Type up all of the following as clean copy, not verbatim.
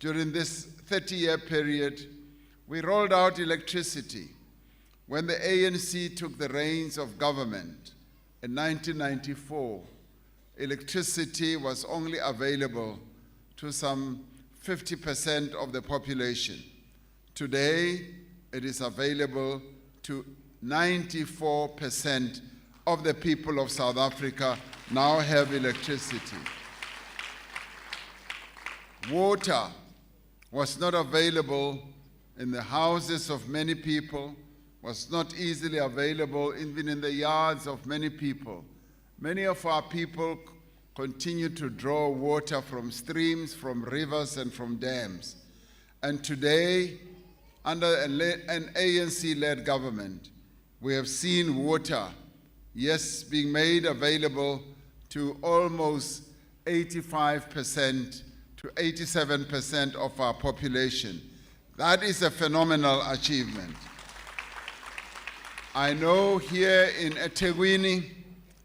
during this 30-year period, we rolled out electricity. When the ANC took the reins of government in 1994, electricity was only available to some 50% of the population. Today, it is available to 94% of the people of South Africa now have electricity. Water was not available in the houses of many people, was not easily available even in the yards of many people. Many of our people continue to draw water from streams, from rivers, and from dams. And today, under an ANC-led government, we have seen water, yes, being made available to almost 85% to 87% of our population. That is a phenomenal achievement. I know here in eThekwini,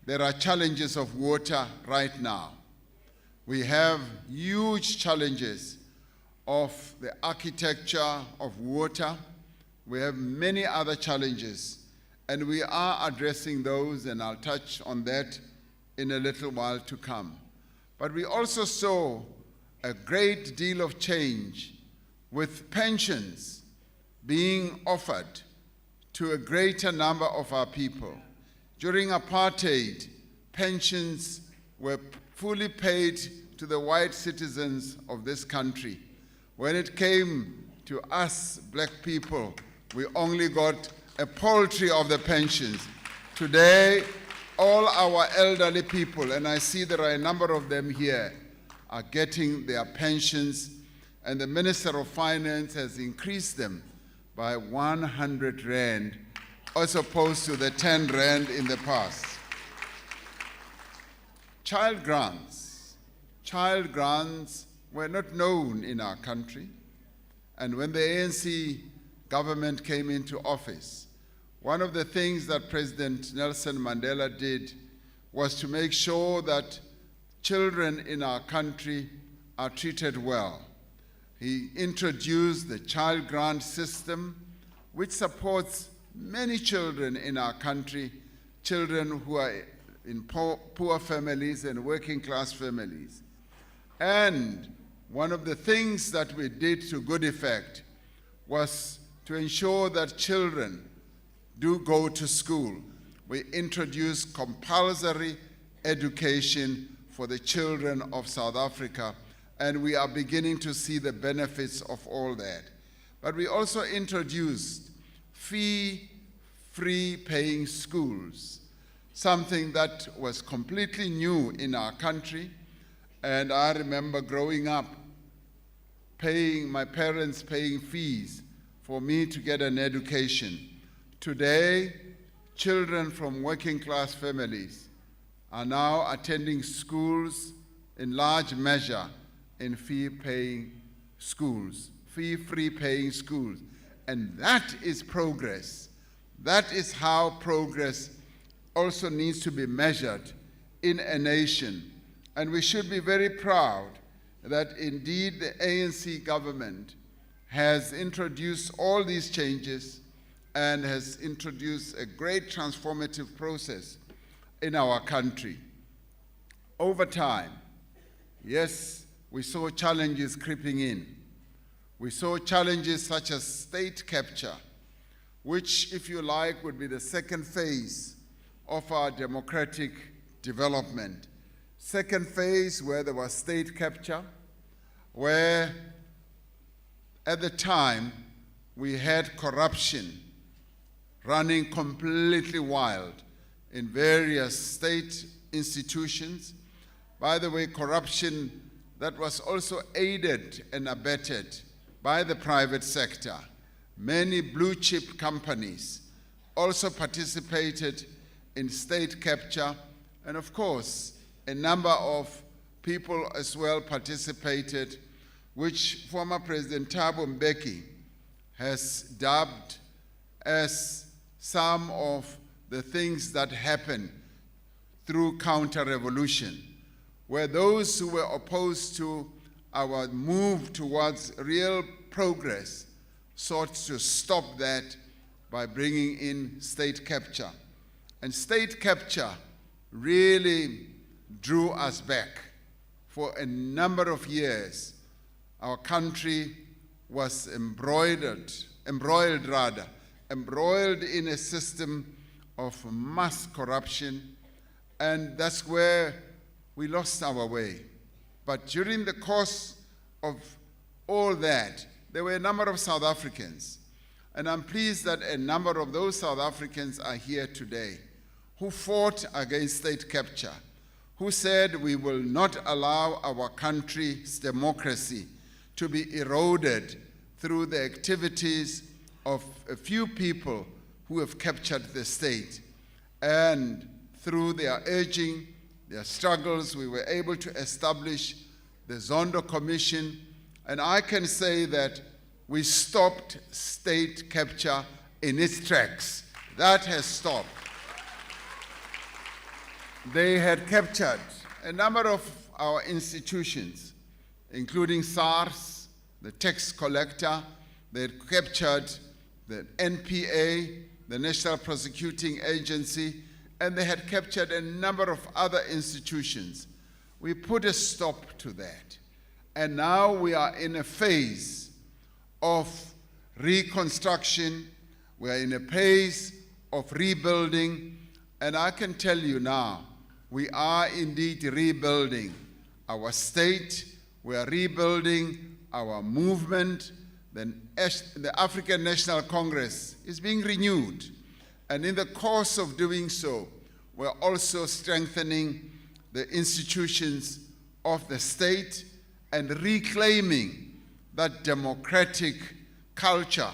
there are challenges of water right now. We have huge challenges of the architecture of water. We have many other challenges, and we are addressing those, and I'll touch on that in a little while to come. But we also saw a great deal of change with pensions being offered to a greater number of our people. During apartheid, pensions were fully paid to the white citizens of this country. When it came to us, black people, we only got a poultry of the pensions. Today, all our elderly people, and I see there are a number of them here, are getting their pensions, and the Minister of Finance has increased them by 100 Rand, as opposed to the 10 Rand in the past. Child grants. Child grants were not known in our country, and when the ANC government came into office, one of the things that President Nelson Mandela did was to make sure that children in our country are treated well. He introduced the child grant system, which supports many children in our country, children who are in poor families and working class families. And one of the things that we did to good effect was to ensure that children do go to school. We introduced compulsory education for the children of South Africa, and we are beginning to see the benefits of all that. But we also introduced fee-free paying schools, something that was completely new in our country. And I remember growing up, my parents paying fees for me to get an education. Today, children from working class families are now attending schools in large measure in fee-paying schools, fee-free paying schools. And that is progress. That is how progress also needs to be measured in a nation. And we should be very proud that indeed the ANC government has introduced all these changes and has introduced a great transformative process in our country. Over time, yes, we saw challenges creeping in. We saw challenges such as state capture, which, if you like, would be the second phase of our democratic development. Second phase, where there was state capture, where at the time we had corruption running completely wild in various state institutions. By the way, corruption that was also aided and abetted by the private sector. Many blue chip companies also participated in state capture, and of course, a number of people as well participated, which former President Thabo Mbeki has dubbed as some of the things that happen through counter-revolution, where those who were opposed to our move towards real progress sought to stop that by bringing in state capture. And state capture really drew us back. For a number of years, our country was embroiled in a system of mass corruption, and that's where we lost our way. But during the course of all that, there were a number of South Africans, and I'm pleased that a number of those South Africans are here today who fought against state capture, who said we will not allow our country's democracy to be eroded through the activities of a few people who have captured the state. And through their urging, their struggles, we were able to establish the Zondo Commission, and I can say that we stopped state capture in its tracks. That has stopped. They had captured a number of our institutions, including SARS, the tax collector. They had captured the NPA, the National Prosecuting Agency, and they had captured a number of other institutions. We put a stop to that. And now we are in a phase of reconstruction. We are in a phase of rebuilding. And I can tell you now, we are indeed rebuilding our state. We are rebuilding our movement. The African National Congress is being renewed. And in the course of doing so, we're also strengthening the institutions of the state and reclaiming that democratic culture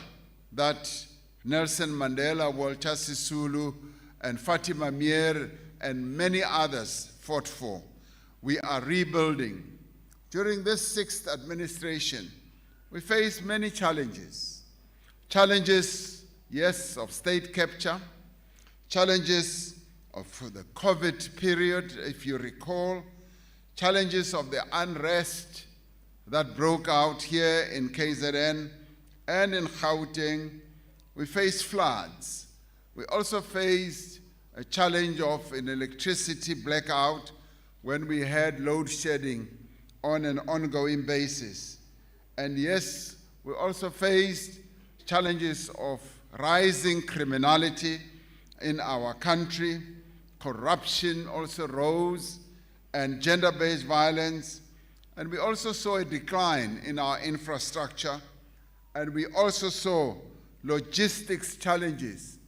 that Nelson Mandela, Walter Sisulu, and Fatima Mier, and many others fought for. We are rebuilding. During this sixth administration, we faced many challenges. Challenges, yes, of state capture, challenges of the COVID period, if you recall, challenges of the unrest that broke out here in KZN and in Gauteng. We faced floods. We also faced a challenge of an electricity blackout when we had load shedding on an ongoing basis. And yes, we also faced challenges of rising criminality in our country. Corruption also rose, and gender-based violence. And we also saw a decline in our infrastructure. And we also saw logistics challenges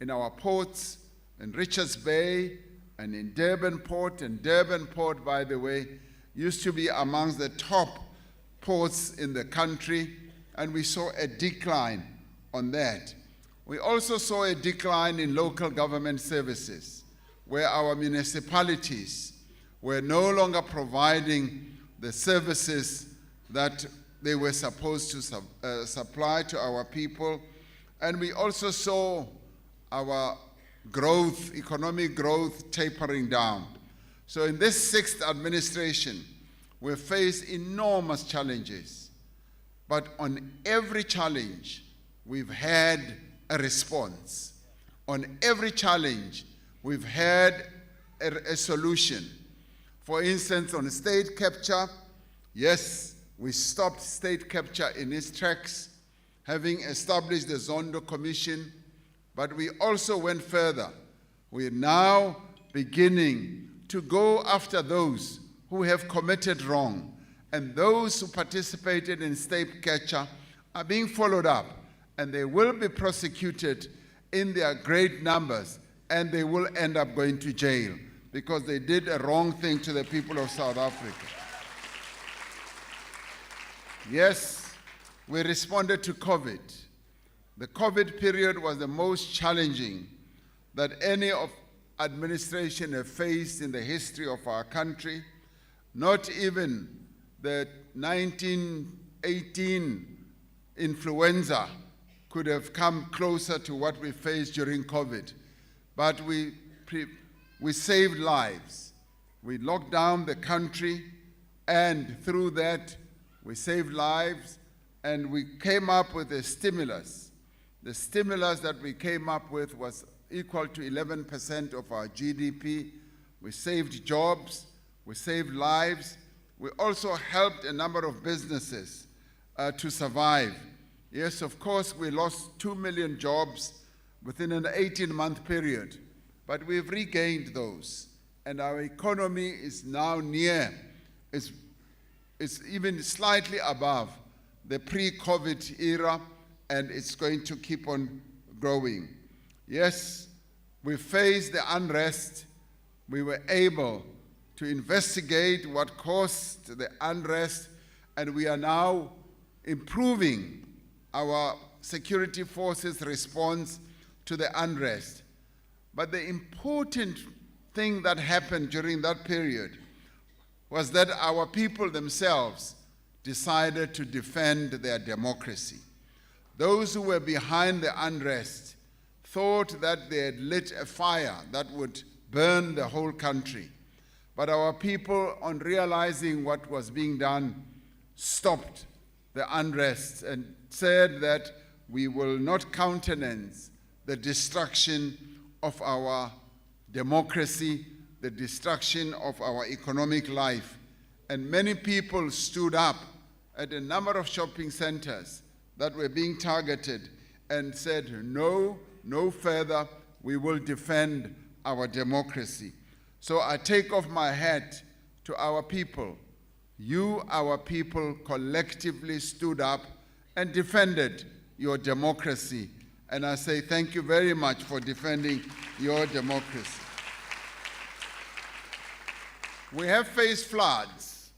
in our ports, in Richards Bay and in Durban Port. And Durban Port, by the way, used to be amongst the top ports in the country, and we saw a decline on that. We also saw a decline in local government services, where our municipalities were no longer providing the services that they were supposed to supply to our people. And we also saw our growth, economic growth, tapering down. So in this sixth administration, we faced enormous challenges. But on every challenge, we've had a response. On every challenge, we've had a solution. For instance, on state capture, yes, we stopped state capture in its tracks, having established the Zondo Commission, but we also went further. We are now beginning to go after those who have committed wrong, and those who participated in state capture are being followed up, and they will be prosecuted in their great numbers, and they will end up going to jail because they did a wrong thing to the people of South Africa. Yes, we responded to COVID. The COVID period was the most challenging that any administration have faced in the history of our country. Not even the 1918 influenza could have come closer to what we faced during COVID. But we saved lives. We locked down the country, and through that, we saved lives, and we came up with a stimulus. The stimulus that we came up with was equal to 11% of our GDP. We saved jobs, we saved lives. We also helped a number of businesses to survive. Yes, of course, we lost 2 million jobs within an 18-month period, but we've regained those. And our economy is now it's even slightly above the pre-COVID era, and it's going to keep on growing. Yes, we faced the unrest. We were able to investigate what caused the unrest, and we are now improving our security forces' response to the unrest. But the important thing that happened during that period was that our people themselves decided to defend their democracy. Those who were behind the unrest thought that they had lit a fire that would burn the whole country. But our people, on realizing what was being done, stopped the unrest and said that we will not countenance the destruction of our democracy, the destruction of our economic life. And many people stood up at a number of shopping centers that were being targeted and said, no, no further, we will defend our democracy. So I take off my hat to our people. You, our people, collectively stood up and defended your democracy. And I say thank you very much for defending your democracy. We have faced floods,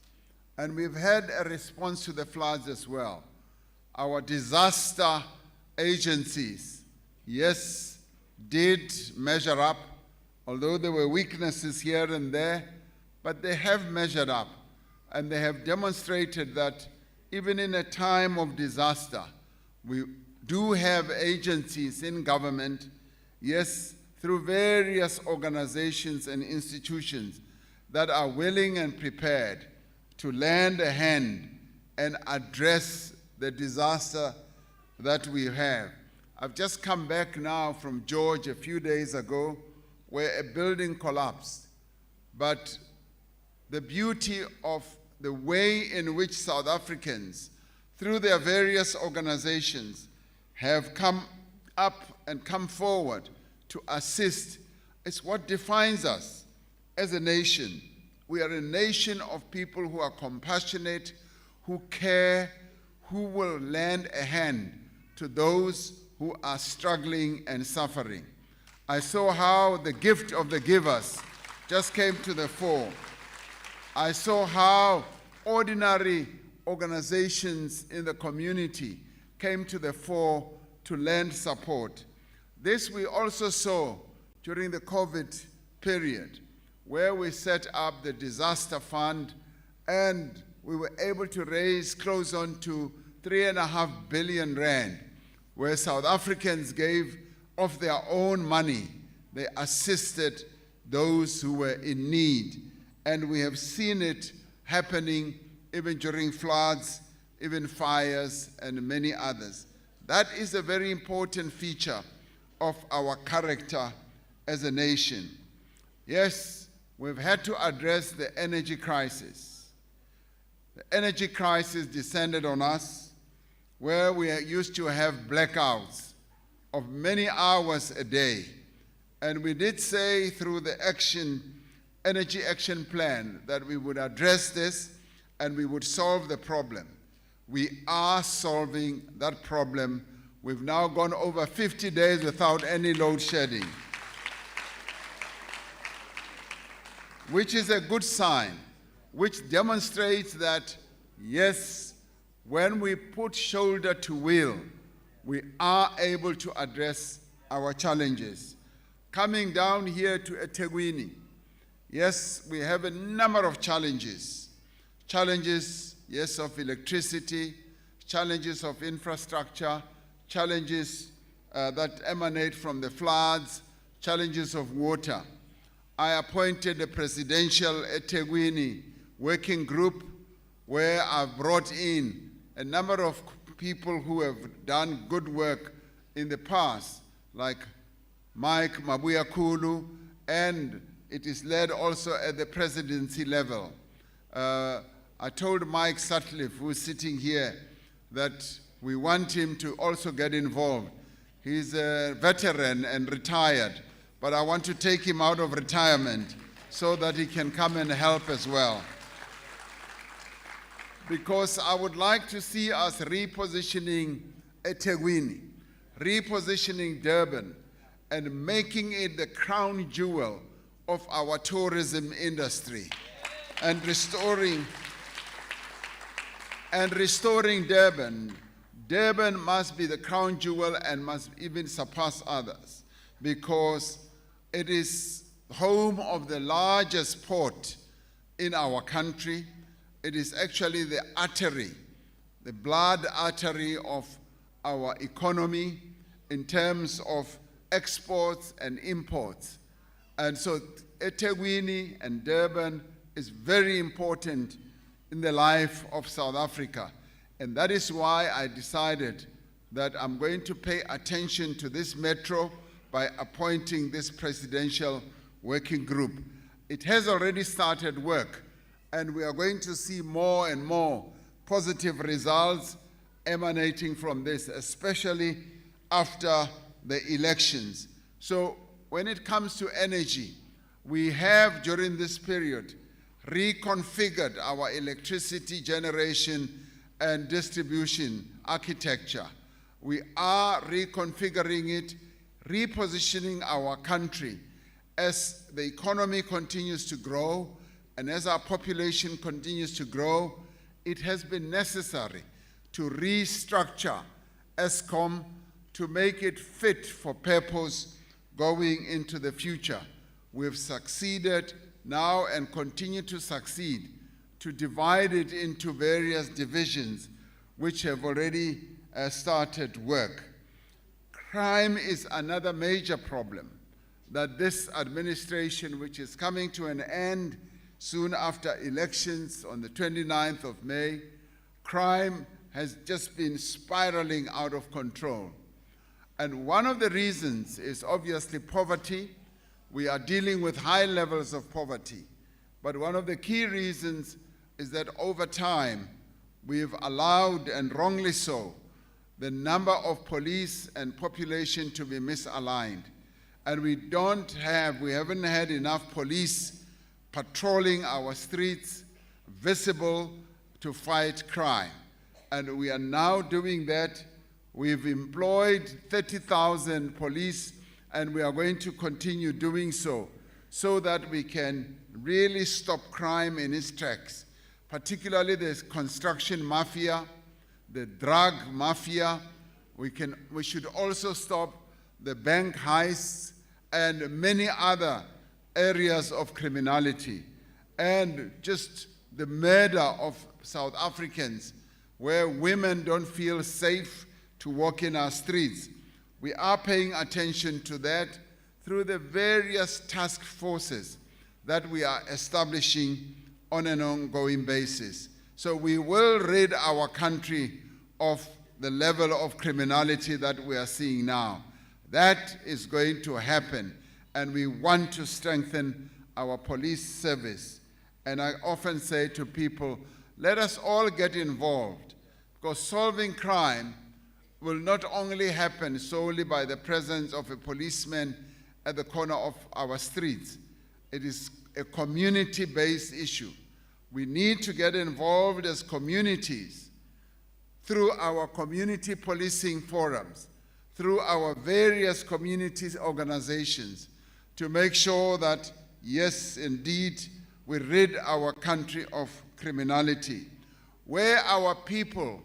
and we've had a response to the floods as well. Our disaster agencies, yes, did measure up, although there were weaknesses here and there, but they have measured up, and they have demonstrated that even in a time of disaster, we do have agencies in government, yes, through various organizations and institutions that are willing and prepared to lend a hand and address the disaster that we have. I've just come back now from George a few days ago, where a building collapsed. But the beauty of the way in which South Africans, through their various organizations, have come up and come forward to assist is what defines us as a nation. We are a nation of people who are compassionate, who care, who will lend a hand to those who are struggling and suffering. I saw how the gift of the givers just came to the fore. I saw how ordinary organizations in the community came to the fore to lend support. This we also saw during the COVID period, where we set up the disaster fund, and we were able to raise close on to 3.5 billion rand, where South Africans gave of their own money. They assisted those who were in need. And we have seen it happening even during floods, even fires, and many others. That is a very important feature of our character as a nation. Yes, we've had to address the energy crisis. The energy crisis descended on us, where we used to have blackouts of many hours a day. And we did say through the energy action plan that we would address this and we would solve the problem. We are solving that problem. We've now gone over 50 days without any load shedding, which is a good sign, which demonstrates that, yes, when we put shoulder to wheel, we are able to address our challenges. Coming down here to eThekwini, yes, we have a number of challenges. Challenges, yes, of electricity, challenges of infrastructure, challenges that emanate from the floods, challenges of water. I appointed a presidential eThekwini working group where I've brought in a number of people who have done good work in the past, like Mike Mabuyakulu, and it is led also at the presidency level. I told Mike Sutcliffe, who is sitting here, that we want him to also get involved. He's a veteran and retired, but I want to take him out of retirement so that he can come and help as well. Because I would like to see us repositioning eThekwini, repositioning Durban, and making it the crown jewel of our tourism industry, and restoring Durban. Durban must be the crown jewel and must even surpass others, because it is home of the largest port in our country. It is actually the artery, the blood artery of our economy in terms of exports and imports. And so eThekwini and Durban is very important in the life of South Africa. And that is why I decided that I'm going to pay attention to this metro by appointing this presidential working group. It has already started work, and we are going to see more and more positive results emanating from this, especially after the elections. So when it comes to energy, we have during this period reconfigured our electricity generation and distribution architecture. We are reconfiguring it, repositioning our country as the economy continues to grow and as our population continues to grow. It has been necessary to restructure Eskom to make it fit for purpose going into the future. We've succeeded now and continue to succeed to divide it into various divisions which have already started work. Crime is another major problem that this administration, which is coming to an end soon after elections on the 29th of May, crime has just been spiraling out of control. And one of the reasons is obviously poverty. We are dealing with high levels of poverty. But one of the key reasons is that over time, we've allowed, and wrongly so, the number of police and population to be misaligned. And we haven't had enough police patrolling our streets, visible to fight crime. And we are now doing that. We've employed 30,000 police, and we are going to continue doing so that we can really stop crime in its tracks, particularly the construction mafia, the drug mafia. We should also stop the bank heists and many other areas of criminality, and just the murder of South Africans, where women don't feel safe to walk in our streets. We are paying attention to that through the various task forces that we are establishing on an ongoing basis. So we will rid our country of the level of criminality that we are seeing now. That is going to happen, and we want to strengthen our police service. And I often say to people, let us all get involved, because solving crime will not only happen solely by the presence of a policeman at the corner of our streets. It is a community-based issue. We need to get involved as communities through our community policing forums, through our various community organizations, to make sure that, yes, indeed, we rid our country of criminality. Where our people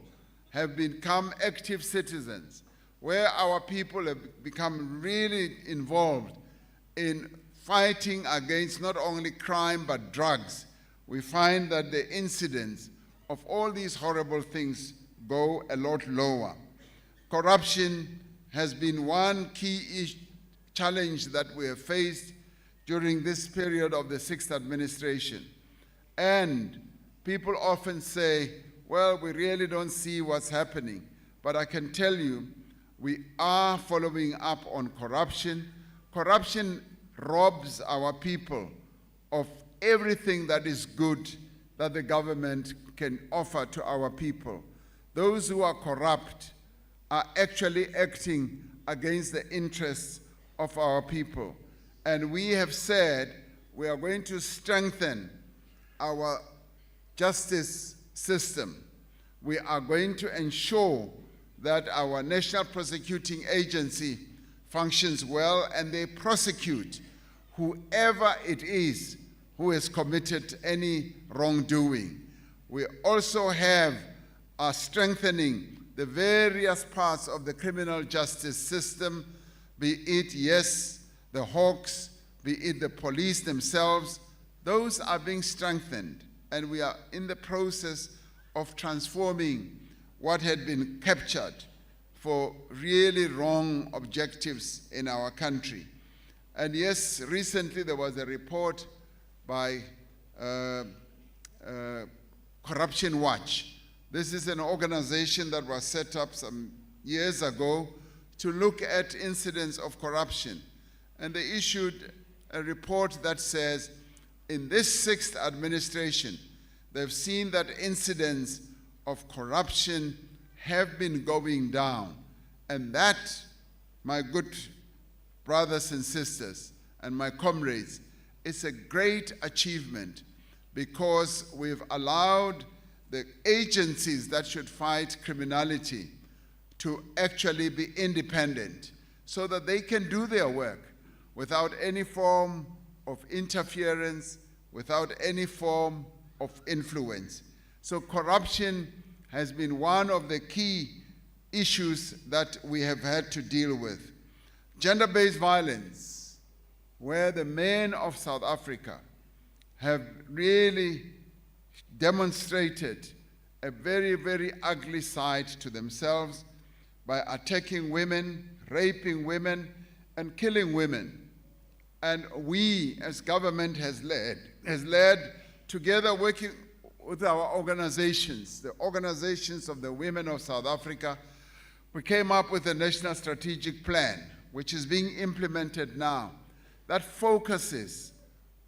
have become active citizens, where our people have become really involved in fighting against not only crime but drugs, we find that the incidence of all these horrible things go a lot lower. Corruption has been one key challenge that we have faced during this period of the 6th administration. And People often say, well, we really don't see what's happening. But I can tell you, we are following up on corruption. Corruption robs our people of everything that is good that the government can offer to our people. Those who are corrupt are actually acting against the interests of our people. And we have said we are going to strengthen our justice system. We are going to ensure that our National Prosecuting Agency functions well and they prosecute whoever it is who has committed any wrongdoing. We also have strengthening the various parts of the criminal justice system, be it, yes, the hawks, be it the police themselves. Those are being strengthened, and we are in the process of transforming what had been captured for really wrong objectives in our country. And yes, recently there was a report by Corruption Watch. This is an organization that was set up some years ago to look at incidents of corruption. And they issued a report that says, in this sixth administration, they've seen that incidents of corruption have been going down. And that, my good brothers and sisters and my comrades, is a great achievement, because we've allowed the agencies that should fight criminality to actually be independent so that they can do their work without any form of interference, without any form of influence. So corruption has been one of the key issues that we have had to deal with. Gender-based violence, where the men of South Africa have really demonstrated a very, very ugly side to themselves by attacking women, raping women, and killing women. And we, as government, has led together working with our organizations, the organizations of the women of South Africa, we came up with a national strategic plan, which is being implemented now, that focuses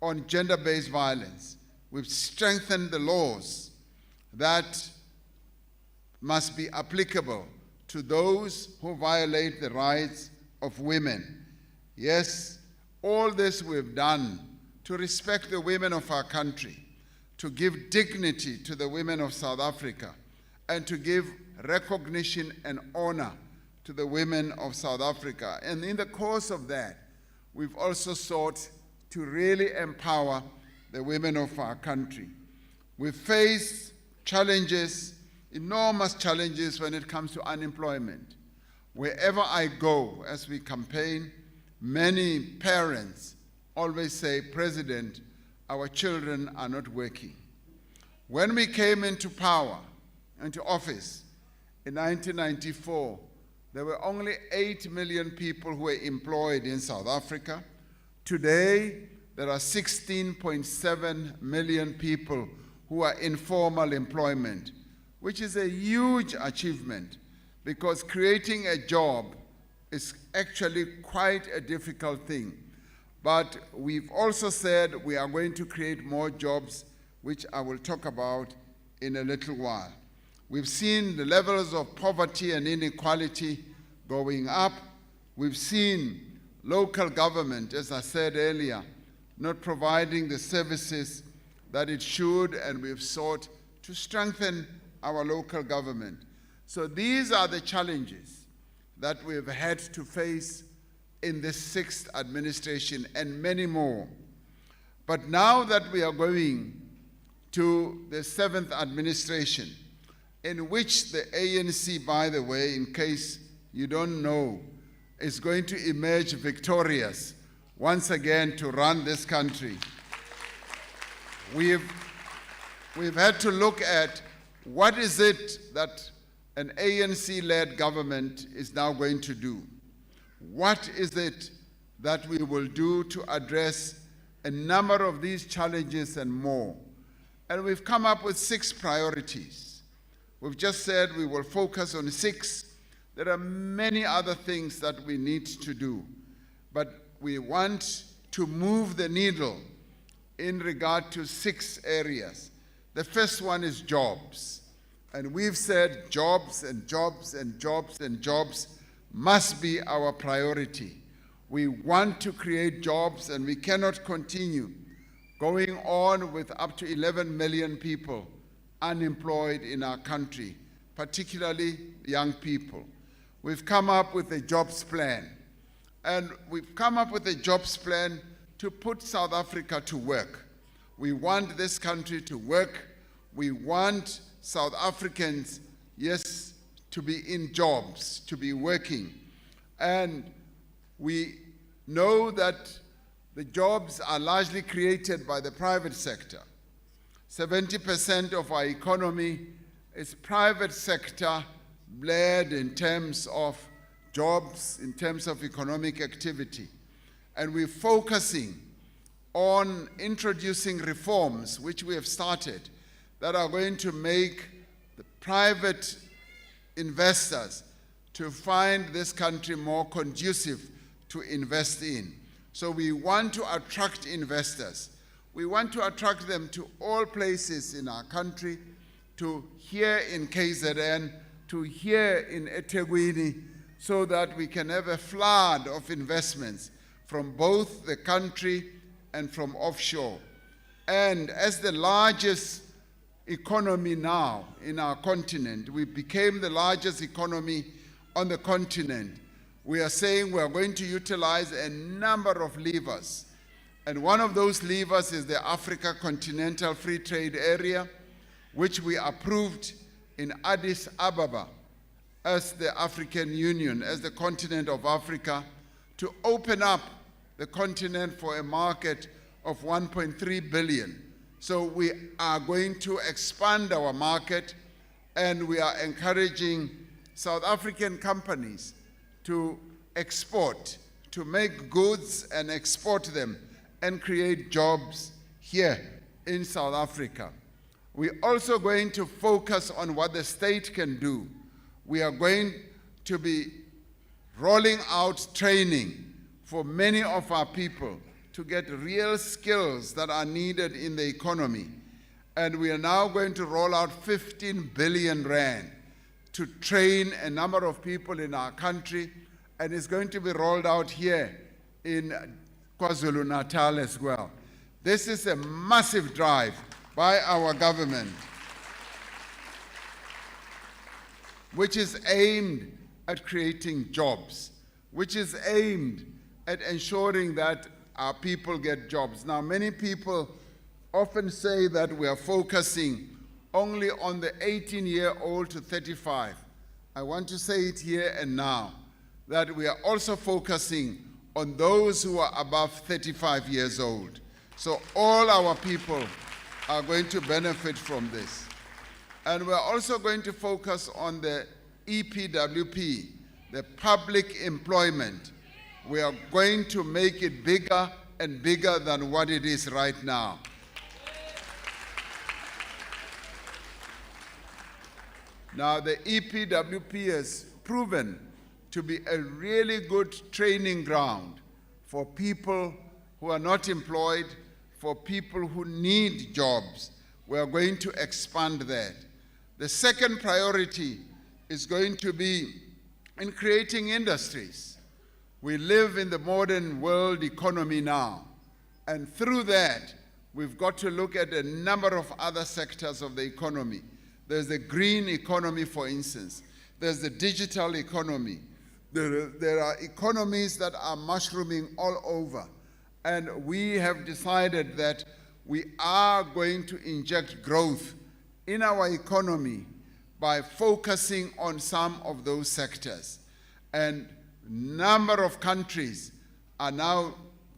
on gender-based violence. We've strengthened the laws that must be applicable to those who violate the rights of women. Yes, all this we've done to respect the women of our country, to give dignity to the women of South Africa, and to give recognition and honor to the women of South Africa. And in the course of that, we've also sought to really empower the women of our country. We face challenges, enormous challenges when it comes to unemployment. Wherever I go as we campaign, many parents always say, President, our children are not working. When we came into power, into office in 1994, there were only 8 million people who were employed in South Africa. Today, there are 16.7 million people who are in formal employment, which is a huge achievement, because creating a job is actually quite a difficult thing. But we've also said we are going to create more jobs, which I will talk about in a little while. We've seen the levels of poverty and inequality going up. We've seen local government, as I said earlier, not providing the services that it should, and we've sought to strengthen our local government. So these are the challenges that we've had to face in this sixth administration, and many more. But now that we are going to the seventh administration, in which the ANC, by the way, in case you don't know, is going to emerge victorious once again to run this country. We've had to look at what is it that an ANC-led government is now going to do. What is it that we will do to address a number of these challenges and more? And we've come up with 6 priorities. We've just said we will focus on 6. There are many other things that we need to do, but we want to move the needle in regard to 6 areas. The first one is jobs. And we've said jobs and jobs and jobs and jobs must be our priority. We want to create jobs, and we cannot continue going on with up to 11 million people unemployed in our country, particularly young people. We've come up with a jobs plan. And we've come up with a jobs plan to put South Africa to work. We want this country to work. We want South Africans, yes, to be in jobs, to be working. And we know that the jobs are largely created by the private sector. 70% of our economy is private sector led in terms of jobs, in terms of economic activity. And we're focusing on introducing reforms, which we have started, that are going to make the private investors to find this country more conducive to invest in. So we want to attract investors. We want to attract them to all places in our country, to here in KZN, to here in eThekwini, so that we can have a flood of investments from both the country and from offshore. And as the largest economy now in our continent, we became the largest economy on the continent. We are saying we are going to utilize a number of levers. And one of those levers is the Africa Continental Free Trade Area, which we approved in Addis Ababa as the African Union, as the continent of Africa, to open up the continent for a market of 1.3 billion. So we are going to expand our market, and we are encouraging South African companies to export, to make goods and export them and create jobs here in South Africa. We're also going to focus on what the state can do. We are going to be rolling out training for many of our people to get real skills that are needed in the economy. And we are now going to roll out 15 billion rand to train a number of people in our country, and it's going to be rolled out here in KwaZulu-Natal as well. This is a massive drive by our government, which is aimed at creating jobs, which is aimed at ensuring that our people get jobs. Now, many people often say that we are focusing only on the 18-year-old to 35. I want to say it here and now, that we are also focusing on those who are above 35 years old. So all our people are going to benefit from this. And we're also going to focus on the EPWP, the public employment. We are going to make it bigger and bigger than what it is right now. Now, the EPWP has proven to be a really good training ground for people who are not employed, for people who need jobs. We are going to expand that. The second priority is going to be in creating industries. We live in the modern world economy now, and through that, we've got to look at a number of other sectors of the economy. There's the green economy, for instance. There's the digital economy. There are economies that are mushrooming all over. And we have decided that we are going to inject growth in our economy by focusing on some of those sectors. And a number of countries are now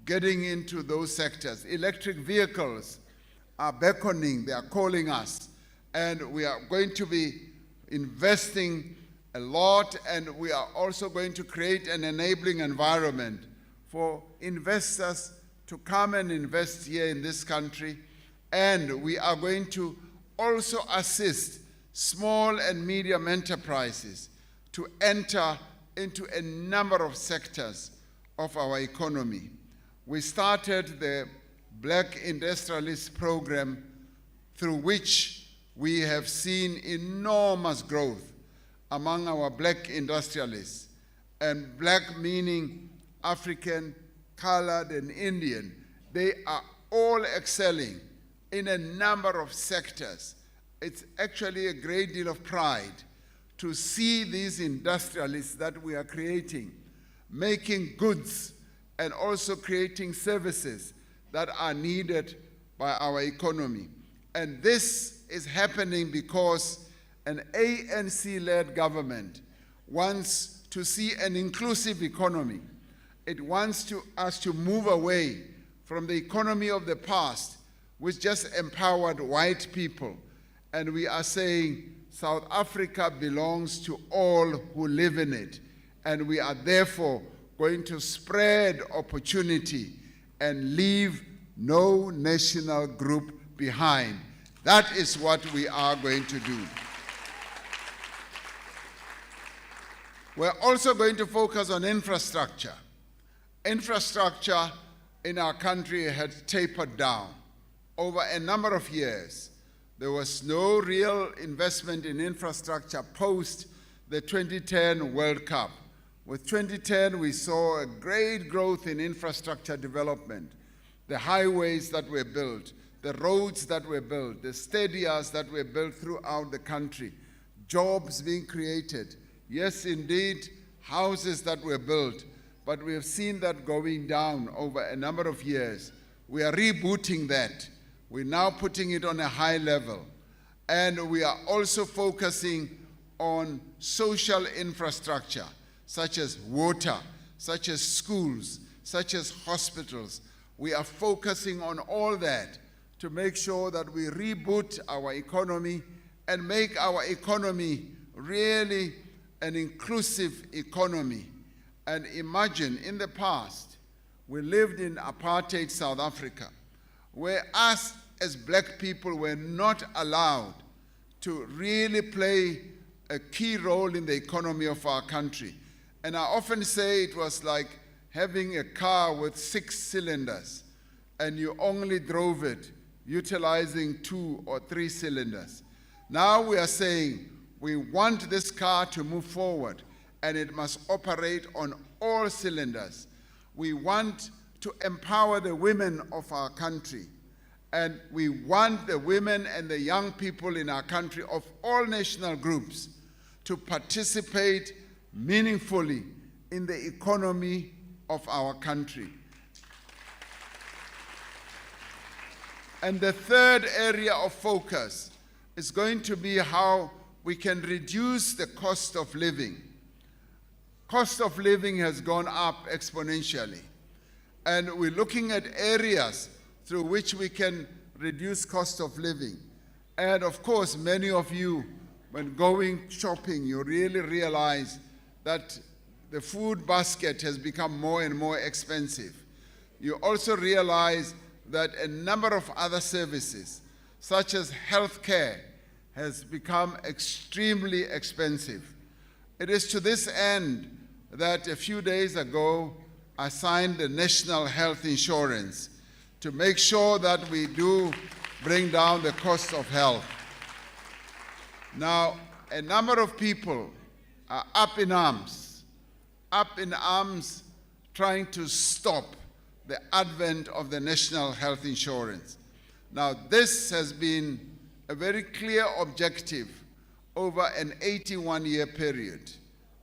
getting into those sectors. Electric vehicles are beckoning, they are calling us. And we are going to be investing a lot, and we are also going to create an enabling environment for investors to come and invest here in this country And we are going to also assist small and medium enterprises to enter into a number of sectors of our economy. We started the Black Industrialist Program, through which we have seen enormous growth among our black industrialists, and black meaning African, colored, and Indian. They are all excelling in a number of sectors. It's actually a great deal of pride to see these industrialists that we are creating, making goods and also creating services that are needed by our economy. And this is happening because an ANC-led government wants to see an inclusive economy. It wants us to move away from the economy of the past, which just empowered white people. And we are saying South Africa belongs to all who live in it. And we are therefore going to spread opportunity and leave no national group behind. That is what we are going to do. We're also going to focus on infrastructure. Infrastructure in our country had tapered down over a number of years. There was no real investment in infrastructure post the 2010 World Cup. With 2010, we saw a great growth in infrastructure development. The highways that were built, the roads that were built, the stadiums that were built throughout the country, jobs being created. Yes, indeed, houses that were built, but we have seen that going down over a number of years. We are rebooting that. We're now putting it on a high level. And we are also focusing on social infrastructure, such as water, such as schools, such as hospitals. We are focusing on all that to make sure that we reboot our economy and make our economy really an inclusive economy. And imagine, in the past, we lived in apartheid South Africa, where us as black people were not allowed to really play a key role in the economy of our country. And I often say it was like having a car with 6 cylinders, and you only drove it utilizing 2 or 3 cylinders. Now we are saying we want this car to move forward, and it must operate on all cylinders. We want to empower the women of our country, and we want the women and the young people in our country of all national groups to participate meaningfully in the economy of our country. And the third area of focus is going to be how we can reduce the cost of living. Cost of living has gone up exponentially, and we're looking at areas through which we can reduce cost of living. And of course, many of you, when going shopping, you really realize that the food basket has become more and more expensive. You also realize that a number of other services, such as healthcare, has become extremely expensive. It is to this end that a few days ago, I signed the National Health Insurance to make sure that we do bring down the cost of health. Now, a number of people are up in arms trying to stop the advent of the National Health Insurance. Now, this has been a very clear objective over an 81-year period.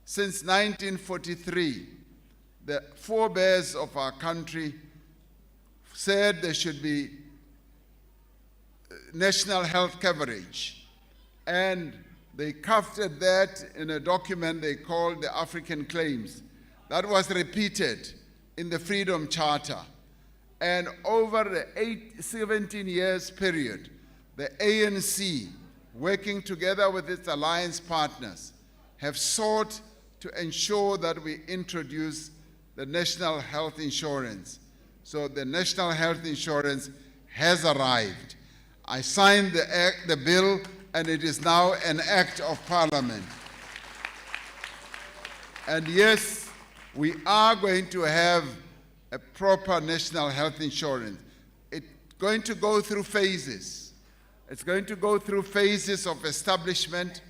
Since 1943, the forebears of our country said there should be national health coverage, and they crafted that in a document they called the African Claims. That was repeated in the Freedom Charter. And over the 17 years period, the ANC, working together with its alliance partners, have sought to ensure that we introduce the National Health Insurance. So the National Health Insurance has arrived. I signed the bill, and it is now an act of Parliament. And yes, we are going to have a proper national health insurance. It's going to go through phases. It's going to go through phases of establishment.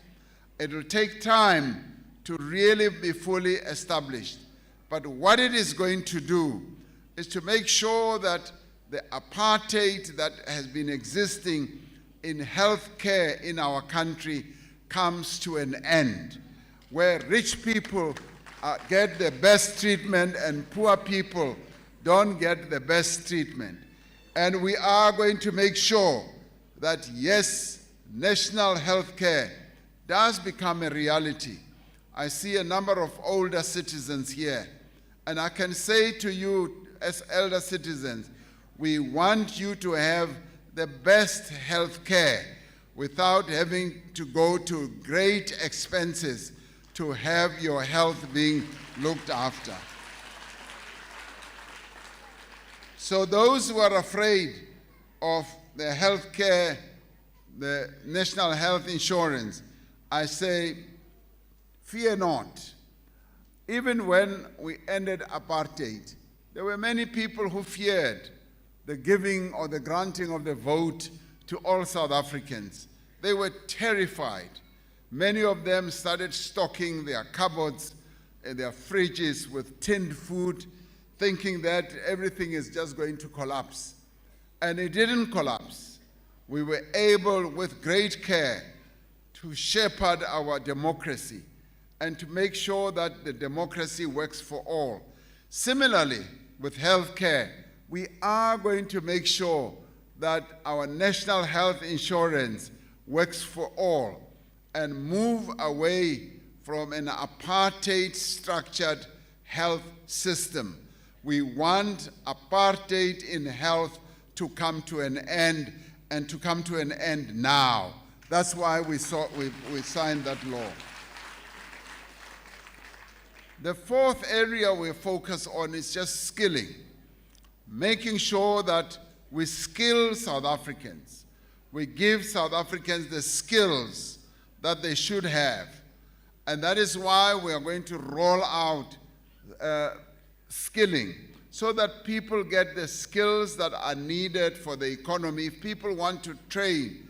It will take time to really be fully established. But what it is going to do is to make sure that the apartheid that has been existing in health care in our country comes to an end, where rich people get the best treatment and poor people don't get the best treatment. And we are going to make sure that, yes, national health care does become a reality. I see a number of older citizens here, and I can say to you as elder citizens, we want you to have the best health care without having to go to great expenses to have your health being looked after. So those who are afraid of the health care, the national health insurance, I say, fear not. Even when we ended apartheid, there were many people who feared the giving or the granting of the vote to all South Africans. They were terrified. Many of them started stocking their cupboards and their fridges with tinned food, thinking that everything is just going to collapse. And it didn't collapse. We were able, with great care, to shepherd our democracy and to make sure that the democracy works for all. Similarly, with health care, we are going to make sure that our national health insurance works for all and move away from an apartheid-structured health system. We want apartheid in health to come to an end, and to come to an end now. That's why we signed that law. The fourth area we focus on is just skilling, making sure that we skill South Africans. We give South Africans the skills that they should have. And that is why we are going to roll out skilling, so that people get the skills that are needed for the economy. If people want to train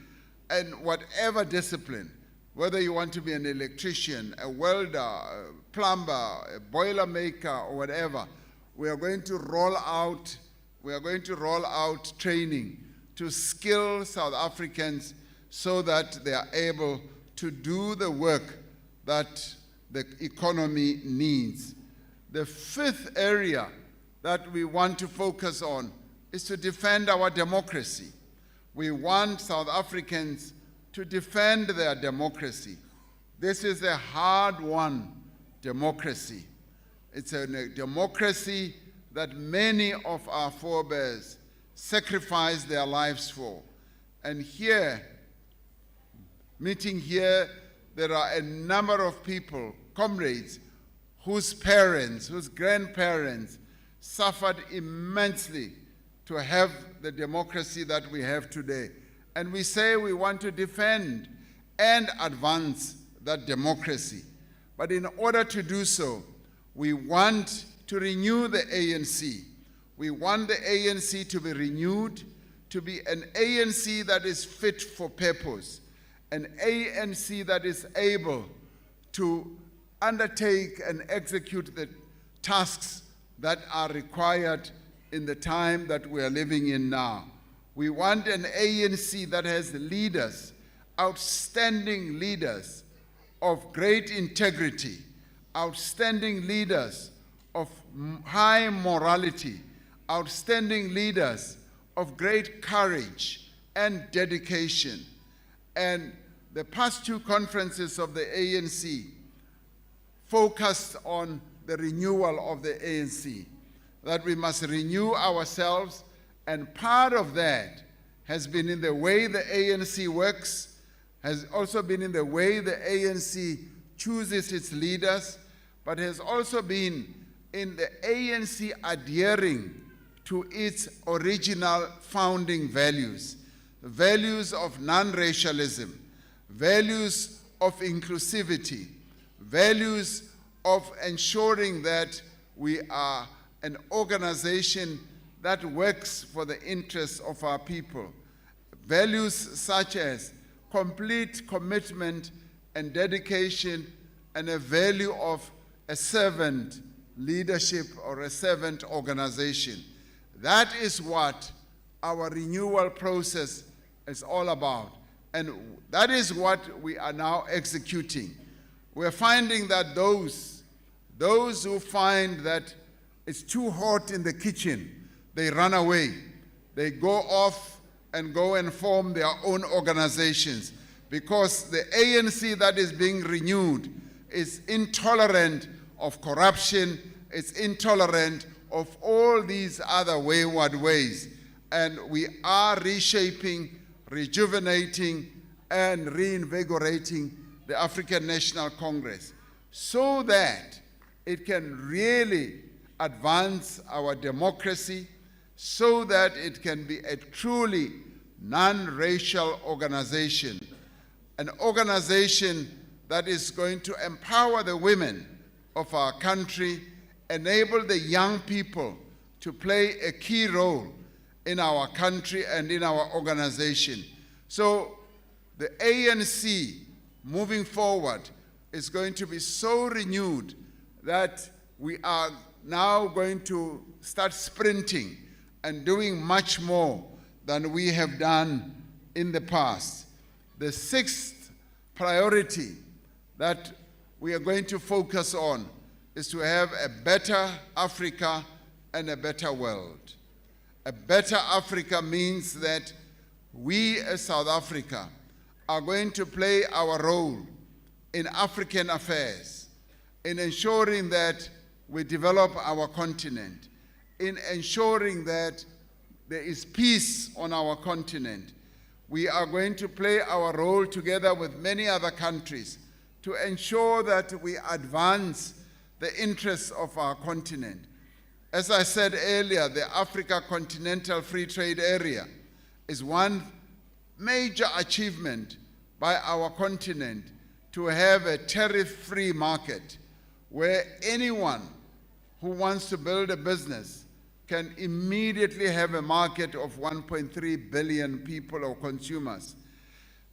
in whatever discipline, whether you want to be an electrician, a welder, a plumber, a boiler maker, or whatever, we are going to roll out training to skill South Africans so that they are able to do the work that the economy needs. The fifth area that we want to focus on is to defend our democracy. We want South Africans to defend their democracy. This is a hard-won democracy. It's a democracy that many of our forebears sacrificed their lives for. And here, meeting here, there are a number of people, comrades, whose parents, whose grandparents suffered immensely to have the democracy that we have today. And we say we want to defend and advance that democracy. But in order to do so, we want to renew the ANC. We want the ANC to be renewed, to be an ANC that is fit for purpose, an ANC that is able to undertake and execute the tasks that are required in the time that we are living in now. We want an ANC that has leaders, outstanding leaders of great integrity, outstanding leaders of high morality, outstanding leaders of great courage and dedication. And the past two conferences of the ANC focused on the renewal of the ANC, that we must renew ourselves, and part of that has been in the way the ANC works, has also been in the way the ANC chooses its leaders, but has also been in the ANC adhering to its original founding values, values of non-racialism, values of inclusivity, values of ensuring that we are an organization that works for the interests of our people. Values such as complete commitment and dedication, and a value of a servant leadership or a servant organization. That is what our renewal process is all about. And that is what we are now executing. We're finding that those who find that it's too hot in the kitchen, they run away. They go off and go and form their own organizations, because the ANC that is being renewed is intolerant of corruption, it's intolerant of all these other wayward ways. And we are reshaping, rejuvenating, and reinvigorating the African National Congress so that it can really advance our democracy, so that it can be a truly non-racial organization, an organization that is going to empower the women of our country, enable the young people to play a key role in our country and in our organization. So the ANC moving forward is going to be so renewed that we are now going to start sprinting and doing much more than we have done in the past. The sixth priority that we are going to focus on is to have a better Africa and a better world. A better Africa means that we as South Africa are going to play our role in African affairs, in ensuring that we develop our continent, in ensuring that there is peace on our continent. We are going to play our role together with many other countries to ensure that we advance the interests of our continent. As I said earlier, the Africa Continental Free Trade Area is one major achievement by our continent, to have a tariff-free market where anyone who wants to build a business can immediately have a market of 1.3 billion people or consumers.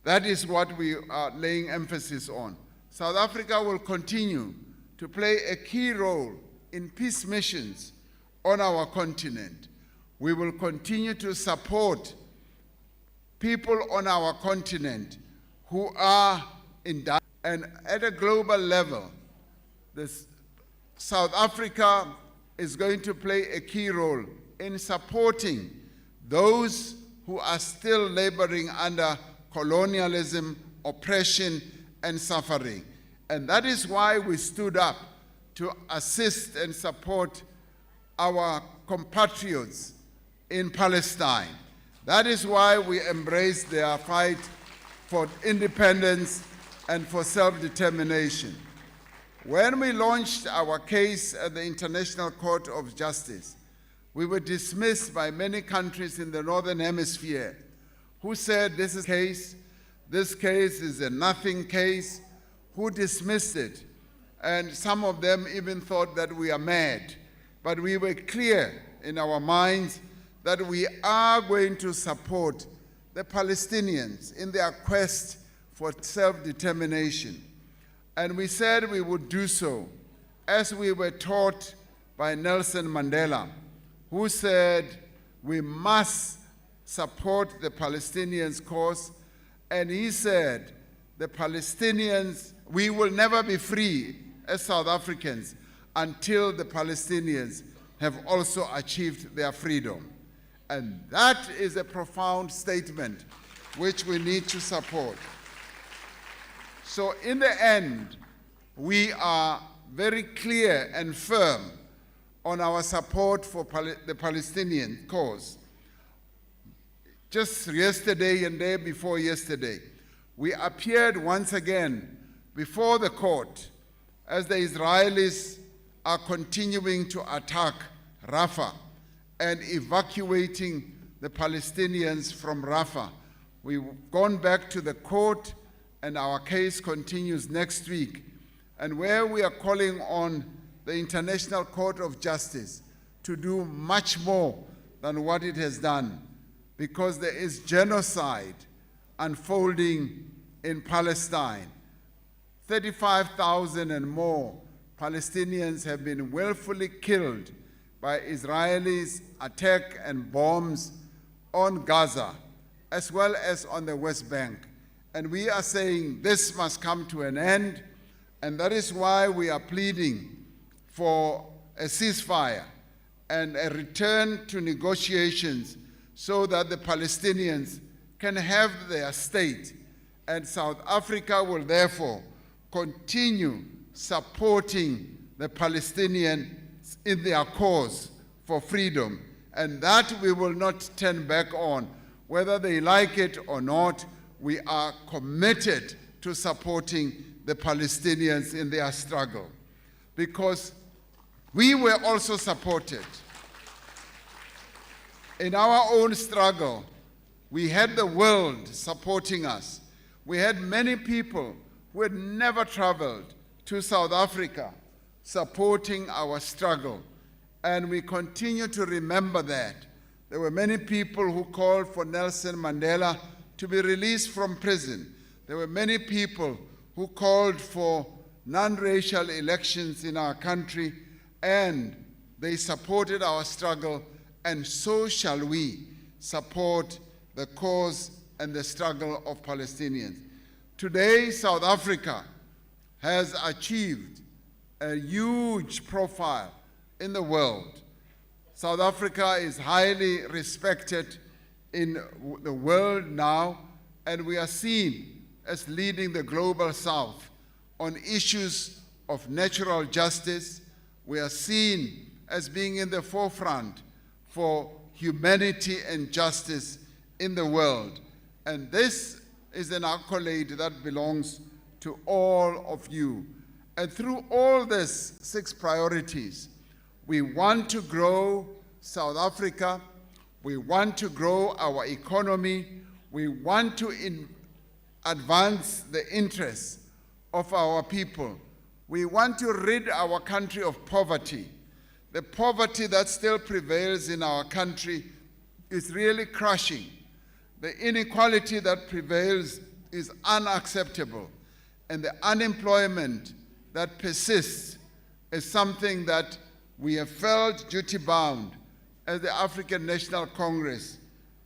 That is what we are laying emphasis on. South Africa will continue to play a key role in peace missions on our continent. We will continue to support people on our continent who are in danger. And at a global level, South Africa is going to play a key role in supporting those who are still laboring under colonialism, oppression, and suffering. And that is why we stood up to assist and support our compatriots in Palestine. That is why we embraced their fight for independence and for self-determination. When we launched our case at the International Court of Justice, we were dismissed by many countries in the Northern Hemisphere who said this case is a nothing case, who dismissed it. And some of them even thought that we are mad. But we were clear in our minds that we are going to support the Palestinians in their quest for self-determination. And we said we would do so as we were taught by Nelson Mandela, who said we must support the Palestinians' cause. And he said, the Palestinians, we will never be free as South Africans until the Palestinians have also achieved their freedom. And that is a profound statement which we need to support. So in the end, we are very clear and firm on our support for the Palestinian cause. Just yesterday and day before yesterday, we appeared once again before the court as the Israelis are continuing to attack Rafah and evacuating the Palestinians from Rafah We've gone back to the court, and our case continues next week. And where we are calling on the International Court of Justice to do much more than what it has done, because there is genocide unfolding in Palestine. 35,000 and more Palestinians have been willfully killed by Israelis' attack and bombs on Gaza, as well as on the West Bank. And we are saying this must come to an end, and that is why we are pleading for a ceasefire and a return to negotiations so that the Palestinians can have their state. And South Africa will therefore continue supporting the Palestinians in their cause for freedom. And that we will not turn back on. Whether they like it or not, we are committed to supporting the Palestinians in their struggle. Because we were also supported. In our own struggle, we had the world supporting us. We had many people who had never traveled to South Africa supporting our struggle. And we continue to remember that. There were many people who called for Nelson Mandela to be released from prison. There were many people who called for non-racial elections in our country, and they supported our struggle, and so shall we support the cause and the struggle of Palestinians. Today, South Africa has achieved a huge profile in the world. South Africa is highly respected in the world now, and we are seen as leading the global South on issues of natural justice. We are seen as being in the forefront for humanity and justice in the world. And this is an accolade that belongs to all of you. And through all these 6 priorities, we want to grow South Africa, we want to grow our economy, we want to advance the interests of our people. We want to rid our country of poverty. The poverty that still prevails in our country is really crushing. The inequality that prevails is unacceptable. And the unemployment that persists is something that we have felt duty-bound as the African National Congress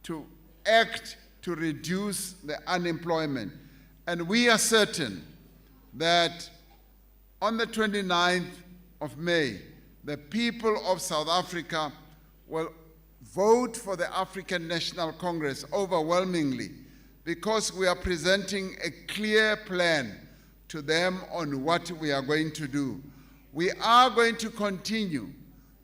to act to reduce the unemployment. And we are certain that on the 29th of May, the people of South Africa will vote for the African National Congress overwhelmingly, because we are presenting a clear plan to them on what we are going to do. We are going to continue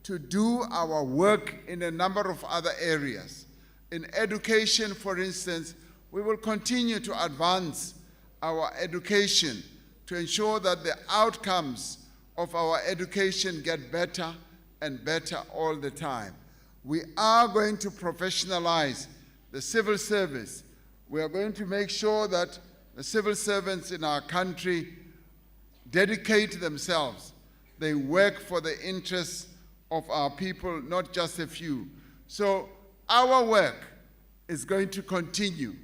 to do our work in a number of other areas. In education, for instance, we will continue to advance our education to ensure that the outcomes of our education get better and better all the time. We are going to professionalize the civil service. We are going to make sure that the civil servants in our country dedicate themselves. They work for the interests of our people, not just a few. So our work is going to continue.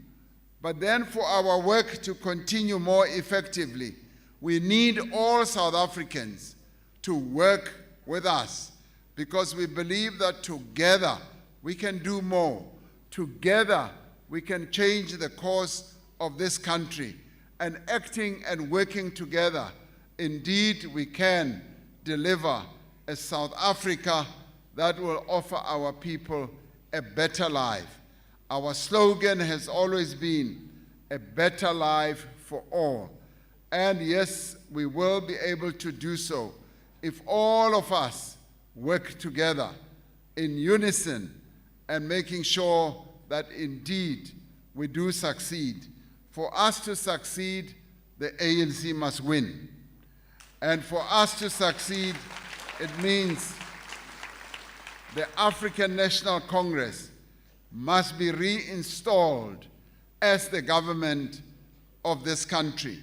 But then for our work to continue more effectively, we need all South Africans to work with us, because we believe that together we can do more. Together we can change the course of this country, and acting and working together, indeed we can deliver a South Africa that will offer our people a better life. Our slogan has always been a better life for all. And yes, we will be able to do so if all of us work together in unison and making sure that indeed we do succeed. For us to succeed, the ANC must win. And for us to succeed, it means the African National Congress must be reinstalled as the government of this country.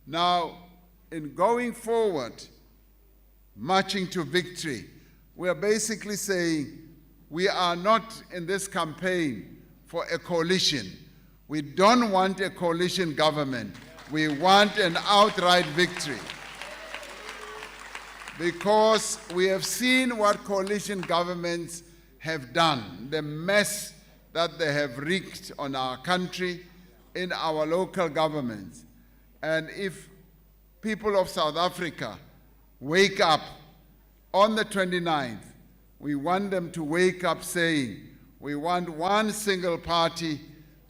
Now, in going forward, marching to victory, we are basically saying we are not in this campaign for a coalition. We don't want a coalition government. We want an outright victory. Because we have seen what coalition governments have done, the mess that they have wreaked on our country, in our local governments. And if people of South Africa wake up on the 29th, we want them to wake up saying, we want one single party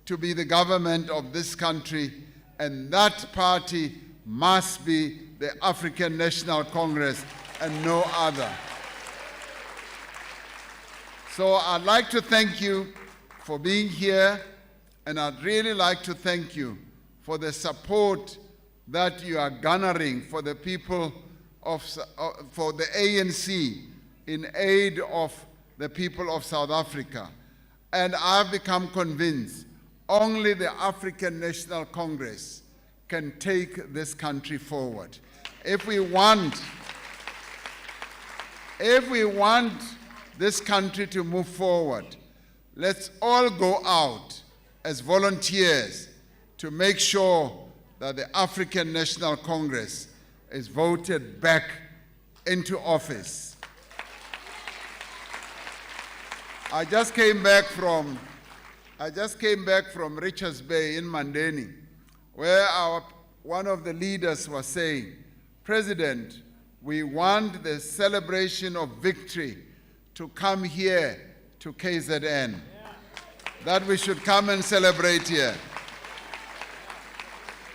to be the government of this country, and that party must be the African National Congress and no other. So I'd like to thank you for being here, and I'd really like to thank you for the support that you are garnering for the people of, for the ANC in aid of the people of South Africa. And I've become convinced only the African National Congress can take this country forward. If we want this country to move forward, let's all go out as volunteers to make sure that the African National Congress is voted back into office. I just came back from Richards Bay in Mandeni, where one of the leaders was saying, President, we want the celebration of victory to come here to KZN, that we should come and celebrate here.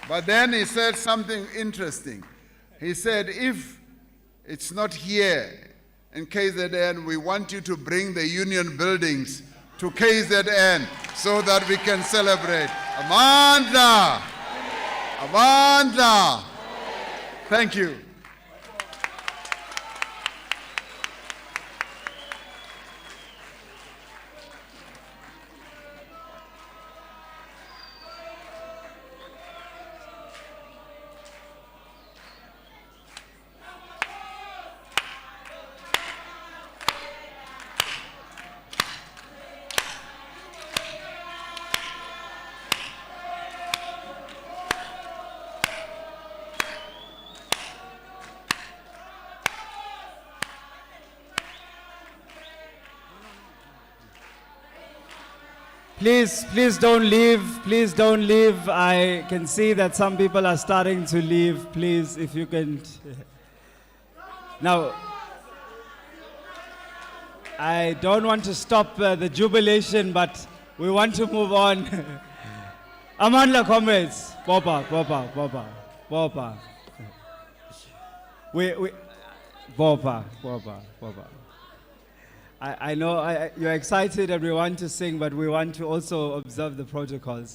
But then he said something interesting. He said, if it's not here in KZN, we want you to bring the union buildings to KZN so that we can celebrate. Amandla! Amandla! Thank you. Please don't leave. Please don't leave. I can see that some people are starting to leave. Please, if you can. Now, I don't want to stop the jubilation, but we want to move on. Amandla, comrades. Bopa. Bopa. I know you're excited and we want to sing, but we want to also observe the protocols.